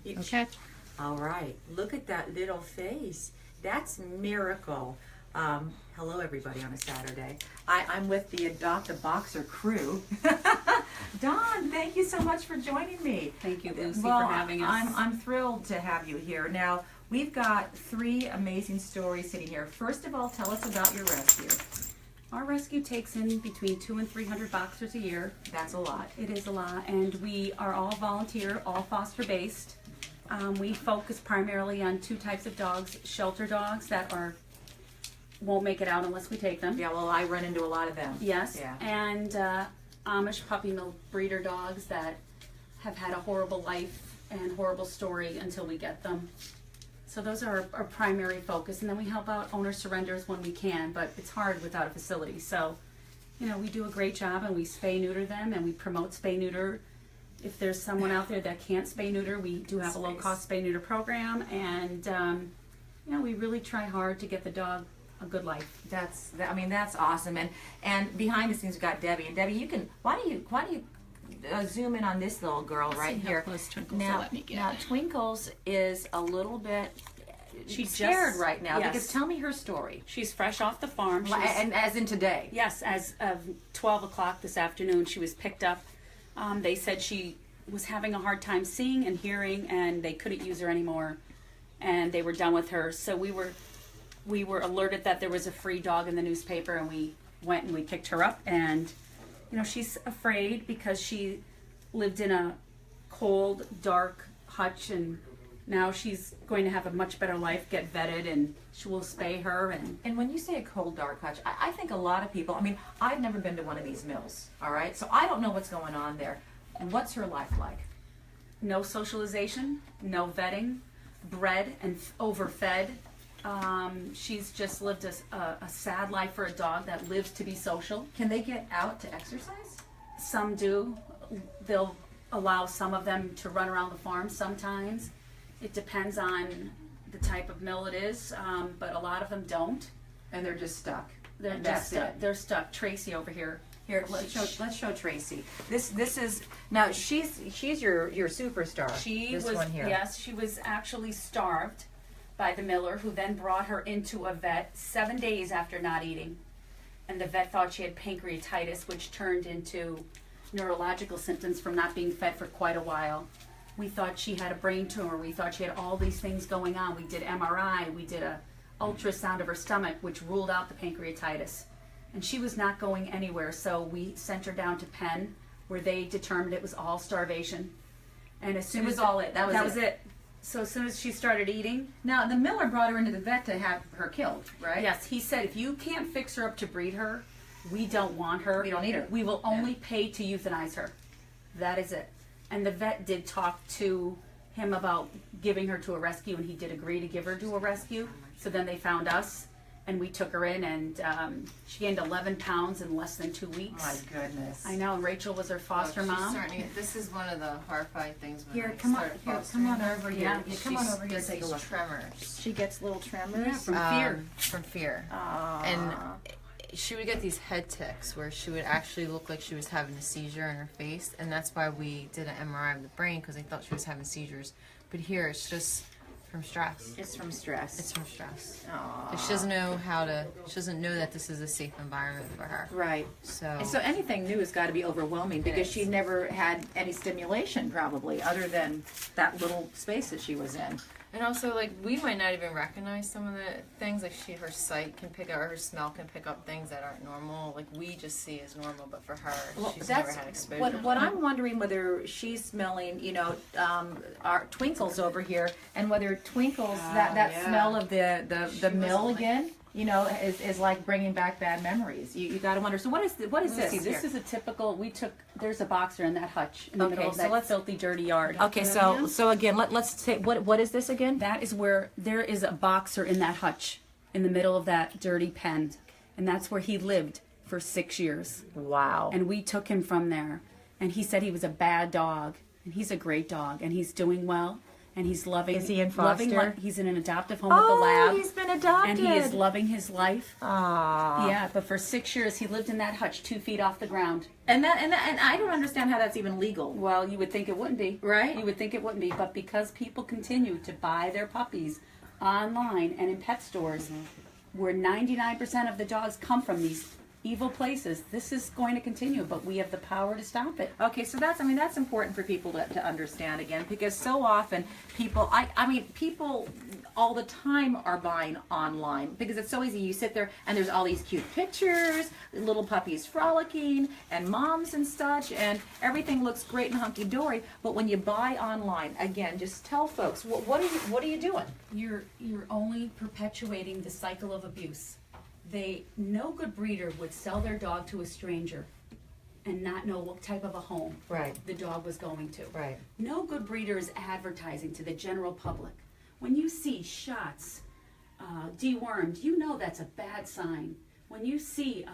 Okay. All right. Look at that little face. That's miracle. Hello, everybody, on a Saturday. I'm with the Adopt a Boxer crew. Dawn, thank you so much for joining me. Thank you, Lucy, Well, for having us. I'm thrilled to have you here. Now, we've got 3 amazing stories sitting here. First of all, tell us about your rescue. Our rescue takes in between 200 and 300 boxers a year. That's a lot. It is a lot, and we are all volunteer, all foster-based. We focus primarily on 2 types of dogs: shelter dogs that won't make it out unless we take them. Yeah, well, I run into a lot of them. Yes, Yeah. and Amish puppy mill breeder dogs that have had a horrible life and horrible story until we get them. So those are our primary focus, and then we help out owner surrenders when we can, but it's hard without a facility. So, you know, we do a great job, and we spay neuter them, and we promote spay neuter. If there's someone out there that can't spay neuter, we do have a low-cost spay neuter program, and you know, we really try hard to get the dog a good life. That's awesome. And behind the scenes, we've got Debbie. And Debbie, you can. Why do you zoom in on this little girl right here? Close Twinkles Now, will let me get. now Twinkles is a little bit. She's scared just- right now yes. because tell me her story. She's fresh off the farm. And as in today. Yes, as of 12 o'clock this afternoon, she was picked up. They said she was having a hard time seeing and hearing, and they couldn't use her anymore, and they were done with her. So we were alerted that there was a free dog in the newspaper, and we went and we picked her up. And you know, she's afraid because she lived in a cold, dark hutch, and now she's going to have a much better life, get vetted, and she will spay her. And when you say a cold, dark hutch, I think a lot of people. I mean, I've never been to one of these mills. All right, so I don't know what's going on there. And what's her life like? No socialization, no vetting, bred and overfed. She's just lived a sad life for a dog that lives to be social. Can they get out to exercise? Some do. They'll allow some of them to run around the farm sometimes. It depends on the type of mill it is, but a lot of them don't. And they're just stuck. They're And just that's stuck. They're stuck. Tracy over here. Here, let's show Tracy. This is now she's your superstar. This one here. Yes, she was actually starved by the miller, who then brought her into a vet 7 days after not eating. And the vet thought she had pancreatitis, which turned into neurological symptoms from not being fed for quite a while. We thought she had a brain tumor. We thought she had all these things going on. We did MRI. We did a ultrasound of her stomach, which ruled out the pancreatitis. And she was not going anywhere, so we sent her down to Penn, where they determined it was all starvation. And as soon as that was it. So as soon as she started eating, Now the miller brought her into the vet to have her killed, right? yes, he said, if you can't fix her up to breed her, we don't want her. We don't need her. We will only pay to euthanize her. That is it. And the vet did talk to him about giving her to a rescue, and he did agree to give her to a rescue. So then they found us, and we took her in, and she gained 11 pounds in less than 2 weeks. My goodness. I know, and Rachel was her foster She's mom. starting to get- this is one of the horrifying things when Here, I come on, started here, fostering. come on over here. Yeah, Yeah, come on over here and take a These look. tremors. She gets little tremors. Yeah, from fear. From fear. And she would get these head tics where she would actually look like she was having a seizure in her face, and that's why we did an MRI of the brain, because they thought she was having seizures. But here it's just from stress. It's from stress. It's from stress. Aw. She doesn't know that this is a safe environment for her. Right. So, And so anything new has got to be overwhelming because is. she never had any stimulation probably other than that little space that she was in. and also, like, we might not even recognize some of the things, like her sight can pick up, or her smell can pick up things that aren't normal. Like, we just see as normal, but for her, she's never had exposure. What I'm wondering whether she's smelling, our Twinkles over here, and whether Twinkles that yeah. smell of the mill again, is like bringing back bad memories. You got to wonder. So what is this? See, this here? is a typical, there's a boxer in that hutch in the Okay, middle of so that let's- filthy, dirty yard. Okay, so again, let's say what is this again? That is where there is a boxer in that hutch in the middle of that dirty pen. And that's where he lived for 6 years. Wow. And we took him from there. And he said he was a bad dog. And he's a great dog. And he's doing well. and he's loving. Is he in loving foster? he's in an adoptive home with a lab. He's been adopted. And he is loving his life. Aww. Yeah, but for 6 years he lived in that hutch 2 feet off the ground. And I don't understand how that's even legal. Well, you would think it wouldn't be. Right? You would think it wouldn't be, but because people continue to buy their puppies online and in pet stores, where 99% of the dogs come from these evil places, this is going to continue, but we have the power to stop it. Okay, so that's important for people to understand again, because so often people, people all the time are buying online because it's so easy. You sit there and there's all these cute pictures, little puppies frolicking and moms and such, and everything looks great and hunky-dory, but when you buy online, again, just tell folks, what are you doing? You're only perpetuating the cycle of abuse. No good breeder would sell their dog to a stranger and not know what type of a home Right. the dog was going to. Right. No good breeder is advertising to the general public. When you see shots, dewormed, you know that's a bad sign. When you see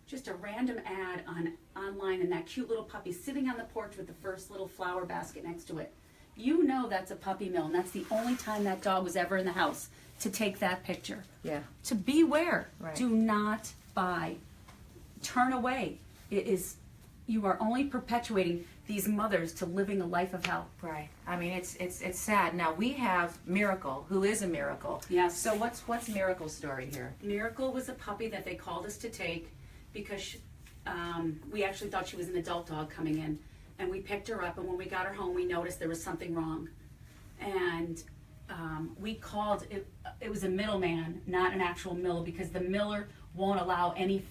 just a random ad online and that cute little puppy sitting on the porch with the first little flower basket next to it, you know that's a puppy mill, and that's the only time that dog was ever in the house to take that picture. Yeah. To beware. Right. Do not buy. Turn away. You are only perpetuating these mothers to living a life of hell. Right. I mean, it's sad. Now we have Miracle, who is a miracle. Yes. So what's Miracle's story here? Miracle was a puppy that they called us to take because we actually thought she was an adult dog coming in. And we picked her up, and when we got her home, we noticed there was something wrong. And we called, it was a middleman, not an actual miller, because the miller won't allow any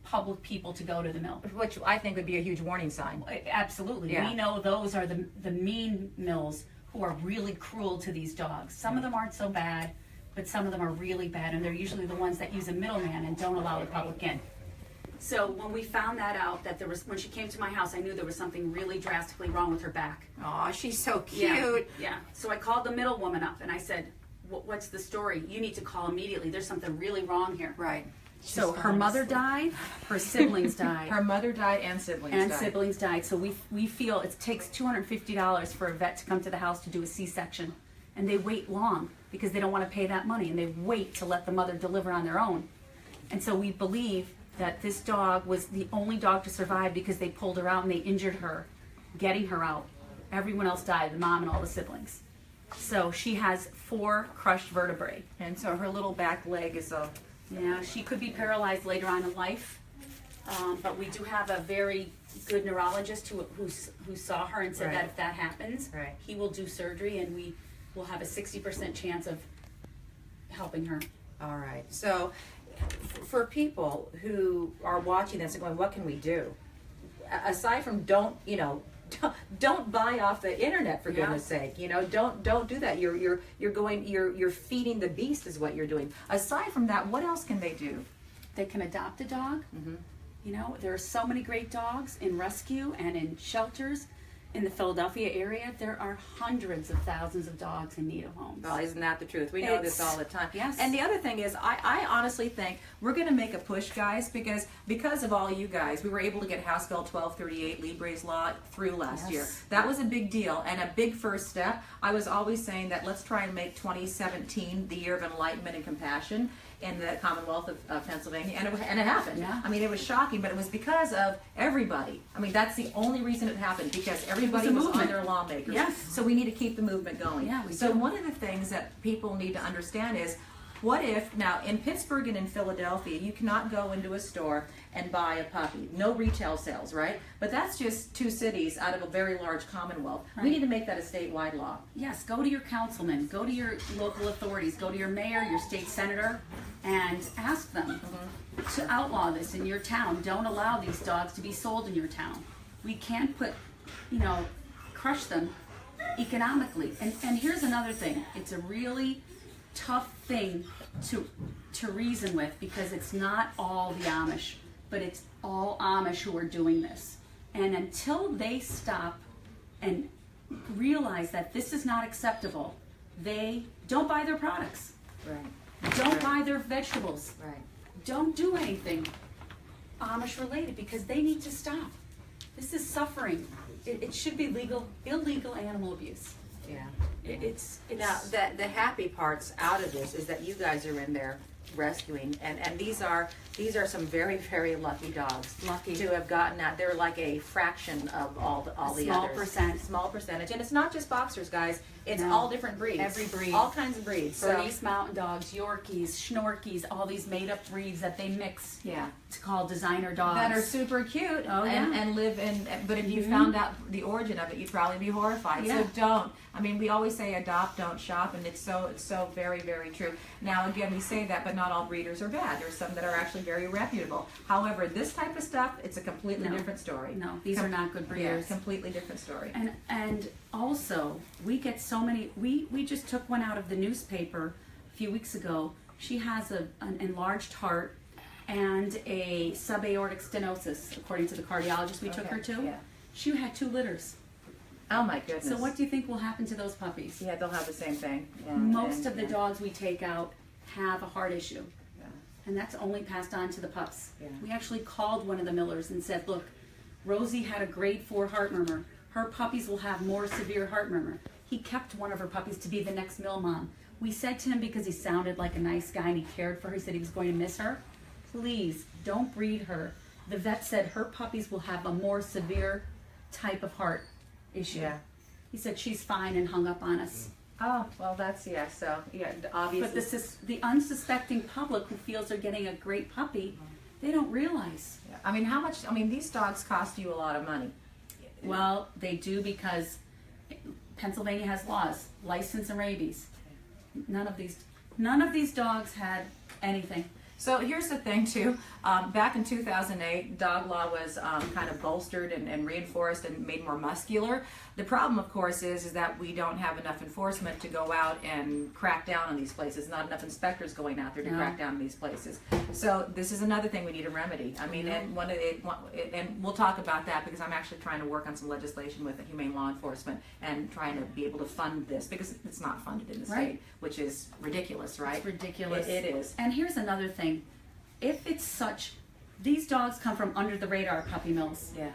public people to go to the mill. Which I think would be a huge warning sign. Absolutely. Yeah. We know those are the mean mills who are really cruel to these dogs. Some of them aren't so bad, but some of them are really bad, and they're usually the ones that use a middleman and don't allow the public in. So when we found that out, when she came to my house, I knew there was something really drastically wrong with her back. Oh, she's so cute. Yeah. So I called the middle woman up and I said, "What's the story? You need to call immediately. There's something really wrong here." Right. So her mother died, her siblings died. Her mother died and siblings died. So we feel it takes $250 for a vet to come to the house to do a C-section. And they wait long because they don't want to pay that money, and they wait to let the mother deliver on their own. And so we believe that this dog was the only dog to survive because they pulled her out and they injured her, getting her out. Everyone else died, the mom and all the siblings. So she has 4 crushed vertebrae. And so her little back leg is a... Yeah, she could be paralyzed later on in life, but we do have a very good neurologist who saw her and said Right. that if that happens, Right. he will do surgery, and we will have a 60% chance of helping her. All right. So for people who are watching this and going, what can we do? Aside from don't buy off the internet, for goodness sake. Don't do that. You're feeding the beast is what you're doing. Aside from that, what else can they do? They can adopt a dog. Mm-hmm. There are so many great dogs in rescue and in shelters. In the Philadelphia area, there are hundreds of thousands of dogs in need of homes. Well, isn't that the truth? We know this all the time. Yes. And the other thing is, I honestly think we're going to make a push, guys, because of all you guys, we were able to get House Bill 1238 Libre's Law through last year. That was a big deal and a big first step. I was always saying that let's try and make 2017 the year of enlightenment and compassion in the Commonwealth of Pennsylvania, and it happened. Yeah. I mean, it was shocking, but it was because of everybody. I mean, that's the only reason it happened, because everybody was on their lawmakers. Yes. So we need to keep the movement going. Yeah, we So do. one of the things that people need to understand is, what if, now in Pittsburgh and in Philadelphia, you cannot go into a store and buy a puppy. No retail sales, right? But that's just 2 cities out of a very large Commonwealth. Right. We need to make that a statewide law. Yes, go to your councilman, go to your local authorities, go to your mayor, your state senator, and ask them to outlaw this in your town. Don't allow these dogs to be sold in your town. We can't crush them economically. And here's another thing. It's a really tough thing to reason with, because it's not all the Amish, but it's all Amish who are doing this. And until they stop and realize that this is not acceptable, they don't buy their products. Right. Don't buy their vegetables. Right. Don't do anything Amish related, because they need to stop. This is suffering. It should be illegal animal abuse. Yeah. It's Now, the happy parts out of this is that you guys are in there rescuing, and these are some very, very lucky dogs. Lucky. To have gotten that. They're like a fraction of all the small others. percent. Small percentage. And it's not just boxers, guys. It's No. all different breeds. Every breed. All kinds of breeds. So, Bernese Mountain Dogs, Yorkies, Schnorkies, all these made-up breeds that they mix yeah. to call designer dogs. That are super cute Oh, and, yeah. and live in, but if you Mhm. found out the origin of it, you'd probably be horrified. Yeah. So don't. I mean, we always say adopt, don't shop, and it's so very, very true. Now, again, we say that, but not all breeders are bad. There's some that are actually very reputable. However, this type of stuff, it's a completely No. different story. No, these are not good Yeah, breeders. completely different story. And also, we get so many. We just took one out of the newspaper a few weeks ago. She has an enlarged heart and a subaortic stenosis, according to the cardiologist we took her to. Yeah. She had 2 litters. Oh my goodness. So what do you think will happen to those puppies? Yeah, they'll have the same thing. Yeah, Most and- of the yeah. dogs we take out have a heart issue. Yeah. And that's only passed on to the pups. Yeah. We actually called one of the Millers and said, look, Rosie had a grade 4 heart murmur. Her puppies will have more severe heart murmur. He kept one of her puppies to be the next mill mom. We said to him, because he sounded like a nice guy and he cared for her, he said he was going to miss her, please don't breed her. The vet said her puppies will have a more severe type of heart issue. Yeah. He said she's fine and hung up on us. Oh, well, that's, yeah, so, yeah, obviously. But the unsuspecting public who feels they're getting a great puppy, they don't realize. Yeah. I mean, how much, I mean, these dogs cost you a lot of money. Well, they do, because Pennsylvania has laws, license and rabies. None of these dogs had anything. So here's the thing too, back in 2008, dog law was kind of bolstered and reinforced and made more muscular. The problem, of course, is that we don't have enough enforcement to go out and crack down on these places. Not enough inspectors going out there to No. crack down on these places. So this is another thing we need a remedy. I mean, and and we'll talk about that, because I'm actually trying to work on some legislation with the humane law enforcement and trying to be able to fund this, because it's not funded in the Right. state, which is ridiculous, right? It's ridiculous. It is. And here's another thing. If it's such, these dogs come from under the radar puppy mills. Yeah.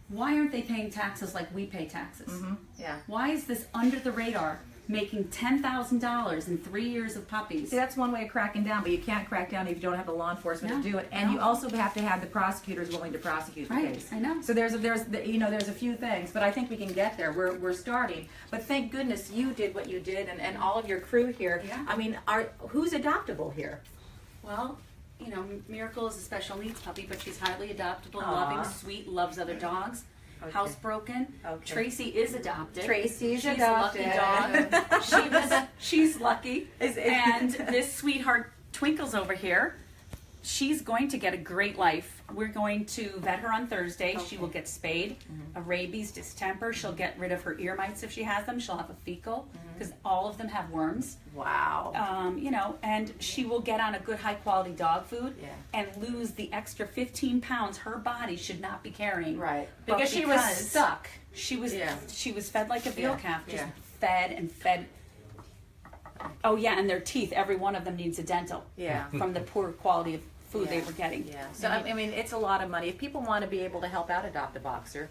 Why aren't they paying taxes like we pay taxes? Mm-hmm. Yeah. Why is this under the radar making $10,000 in 3 years of puppies? See, that's one way of cracking down, but you can't crack down if you don't have the law enforcement No, to do it, and no. you also have to have the prosecutors willing to prosecute the Right, case. I know. So there's a few things, but I think we can get there. We're starting, but thank goodness you did what you did, and all of your crew here. Yeah. I mean, who's adoptable here? Well, you know, Miracle is a special needs puppy, but she's highly adoptable, Aw. loving, sweet, loves other dogs. Okay. Housebroken. Okay. Tracy is adopted. Tracy's She's adopted. a lucky dog. She's lucky. Is- And this sweetheart Twinkles over here, she's going to get a great life. We're going to vet her on Thursday. She Okay. will get spayed, a rabies, distemper. She'll get rid of her ear mites if she has them. She'll have a fecal, because all of them have worms. Wow. You know, and she will get on a good high quality dog food Yeah. and lose the extra 15 pounds her body should not be carrying. Right. But Because she was stuck. She was Yeah. she was fed like a veal Yeah, calf, just yeah. fed and fed. Oh yeah, and their teeth, every one of them needs a dental Yeah. from the poor quality of food they Yeah. were getting. Yeah. So I mean, it's a lot of money. If people want to be able to help out Adopt a Boxer,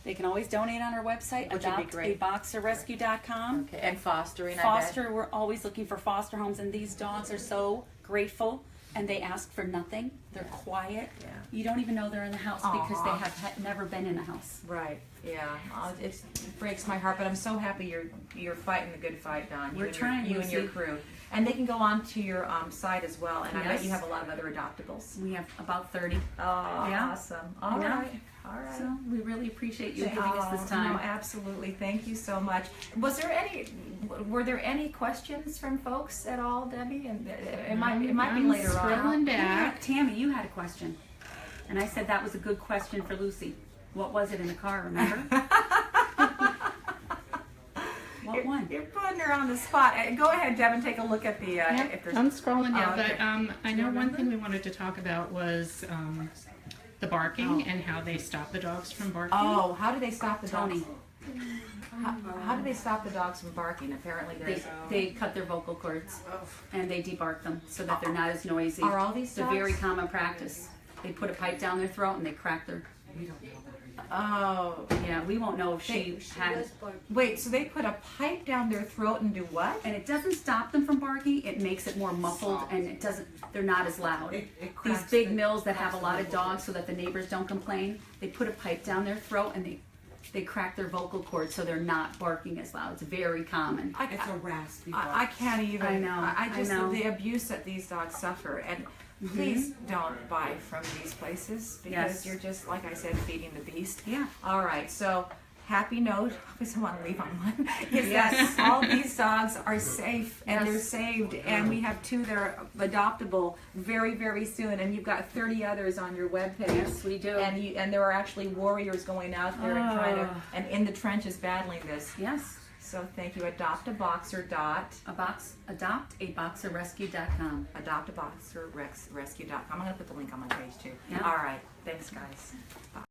They can always donate on our website, Which would be great. adoptaboxerrescue.com. okay, and fostering. Foster, we're always looking for foster homes, and these dogs are so grateful, and they ask for nothing. They're quiet. Yeah. You don't even know they're in the house because they Aw. have never been in a house. Right. Yeah. It breaks my heart, but I'm so happy you're fighting the good fight, Don. We're and trying, you and your Lucy. crew, and they can go on to your site as well. And I bet Yes. you have a lot of other adoptables. We have about 30. Oh, Yeah. awesome! All know. right. All right. So we really appreciate you giving us this No, time. absolutely. Thank you so much. Were there any questions from folks at all, Debbie? And it might be I'm later on. scrolling back. Tammy, you had a question. And I said that was a good question for Lucy. What was it in the car, remember? What one? You're putting her on the spot. Go ahead, Deb, and take a look at the. If there's. I'm scrolling down, Oh, okay. but I know one remember? thing we wanted to talk about was the barking and how they stop the dogs from barking. Oh, how do they stop the Tony. dogs? How do they stop the dogs from barking? Apparently, They, there's. they cut their vocal cords and they debark them so that they're not as noisy. Are all these It's a dogs? very common practice. They put a pipe down their throat and they crack their. Oh. Yeah, we won't know if she had. Wait, so they put a pipe down their throat and do what? And it doesn't stop them from barking. It makes it more muffled, and it doesn't. They're not as loud. It These cracks big the- mills that have a cracks lot the of dogs, so that the neighbors don't complain, they put a pipe down their throat and they crack their vocal cords, so they're not barking as loud. It's very common. It's a raspy I can't even. I know, I just I know. the abuse that these dogs suffer, and please don't buy from these places because Yes. you're just, like I said, feeding the beast. Yeah. All right. So, happy note. I just want to leave on one. Is Yes. that all these dogs are safe and they're Yes. saved, and we have 2 that are adoptable very, very soon, and you've got 30 others on your webpage. Yes, we do. And there are actually warriors going out there and trying to Oh. and in the trenches battling this. Yes. So thank you. Adoptaboxerrescue.com. Adoptaboxerrescue.com. I'm going to put the link on my page too. Yeah. All right. Thanks, guys. Bye.